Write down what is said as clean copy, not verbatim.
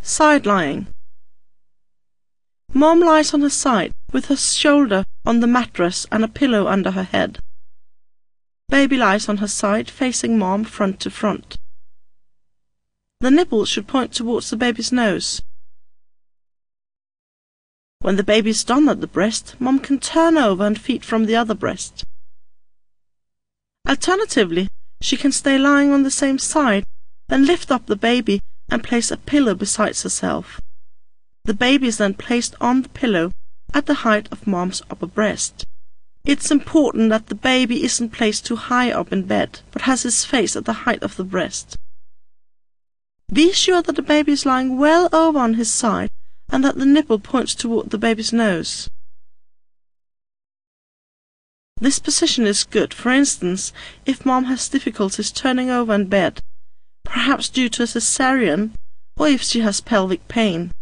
Side lying. Mom lies on her side with her shoulder on the mattress and a pillow under her head. Baby lies on her side facing Mom front to front. The nipple should point towards the baby's nose. When the baby is done at the breast, Mom can turn over and feed from the other breast. Alternatively, she can stay lying on the same side, then lift up the baby and place a pillow beside herself. The baby is then placed on the pillow at the height of Mom's upper breast. It's important that the baby isn't placed too high up in bed, but has his face at the height of the breast. Be sure that the baby is lying well over on his side and that the nipple points toward the baby's nose. This position is good, for instance, if Mom has difficulties turning over in bed, perhaps due to a cesarean, or if she has pelvic pain.